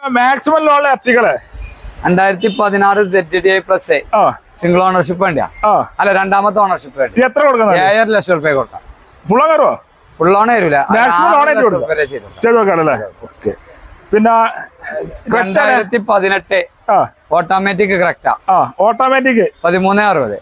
Maximum ലോണിൽ എത്തിക്കളെ 2016 ZDI plus single ownership വേണ്ടിയാ അല്ല രണ്ടാമത്തെ ഓണർഷിപ്പ് വേണ്ടി എത്ര കൊടുക്കണം? 7 ലക്ഷം റുപ്യ കൊടുക്കാം. ഫുൾ കയറുമോ? ഫുൾ ഓൺ തരൂല, മാക്സിമം ലോൺ ചെയ്ത് നോക്കാണല്ലേ. ഓക്കെ. പിന്നെ 2018 ഓട്ടോമാറ്റിക് കറക്റ്റാ. ഓട്ടോമാറ്റിക് 1360.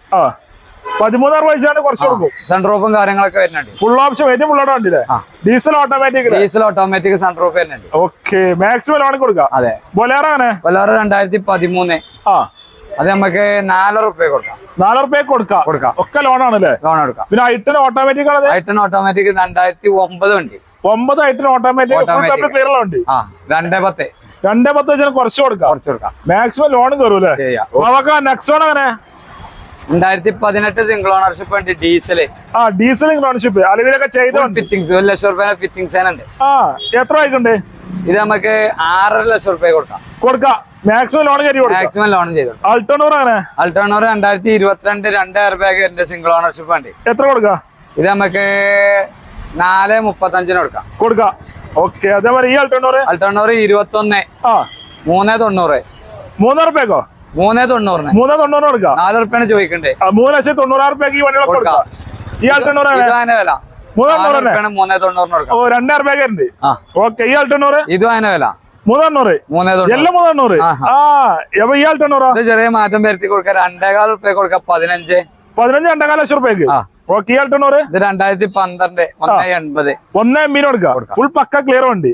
1360 കുറച്ച് കൊടുക്കും. സൺറൂഫും കാര്യങ്ങളൊക്കെ വരുന്നുണ്ട്. ഫുൾ ഓപ്ഷൻ ഏറ്റവും ഫുള്ളോടെ വണ്ടിയില്ലേ? Diesel automatic. Diesel automatic sunroof വരുന്നുണ്ട്. ഓക്കെ. മാക്സിമം ലോൺ കൊടുക്കാം. അതെ. ബൊലേറോ അങ്ങനെ ബൊലേറോ 2013. അത് നമുക്ക് 4 റുപ്യ കൊടുക്കാം. 4 റുപ്യ കൊടുക്കാം. ഒക്കെ ലോണാണല്ലേ? ലോൺ എടുക്കാം. പിന്നെ ഐറ്റൻ ഓട്ടോമാറ്റിക് ആണ്. ഐറ്റൻ ഓട്ടോമാറ്റിക് 2009 വണ്ടി. 9 ഐറ്റൻ ഓട്ടോമാറ്റിക് വണ്ടി. 210. 210 വെച്ചാൽ കുറച്ച് കൊടുക്കാം. Maximum loan കയറൂല്ലേ? നെക്സോൺ അങ്ങനെ 2018 സിംഗിൾ ഓണർഷിപ്പ് വണ്ടി. ഡീസൽ. ഡീസൽ ഓണർഷിപ്പ് അലവിലൊക്കെ ചെയ്ത ഫിറ്റിംഗ്സ് 1 ലക്ഷം റുപ്യ ഫിറ്റിംഗ്സ് ഉണ്ട്. എത്ര ആയിട്ടുണ്ട്? ഇത് നമുക്ക് 6.5 ലക്ഷം റുപ്യ കൊടുക്കാം. മാക്സിമം ലോൺ മാക്സിമം ലോൺ ചെയ്തു. അൾട്ടോണൂർ അങ്ങനെ അൾട്ടോണൂർ 2022 2 എയർ ബാഗ് സിംഗിൾ ഓണർഷിപ്പ് വണ്ടി. എത്ര കൊടുക്കാം? ഇത് നമുക്ക് 4.35 കൊടുക്കാം. ഓക്കെ. അതേപോലെ ഈ അൾട്ടോണൂർ 21 390. 3 റുപ്യക്കോ? 390 കൊടുക്കാം. 4 റുപ്യാണ് ചോദിക്കണ്ടേ. 3,90,000 ഈ വണ്ടികളൊക്കെ കൊടുക്കാം. ഈ അൾട്ടോണൂർ വില 390 കൊടുക്കാം. 2 എയർ ബാഗ് ഉണ്ട്. ഓക്കെ. ഈ അൾട്ടോണൂർ ഇതും അതിനെ വില 390. എല്ലാം 390. ഈ അൾട്ടോണൂർ ചെറിയ മാറ്റം വരുത്തി കൊടുക്കാം. 2.25 റുപ്യ കൊടുക്കാം. 15 2.25 ലക്ഷം റുപ്യക്ക്. ഓക്കെ. ഈ അൾട്ടോണൂർ ഇത് 2012 1.80 കൊടുക്കാം. ഫുൾ പക്ക ക്ലിയർ വണ്ടി.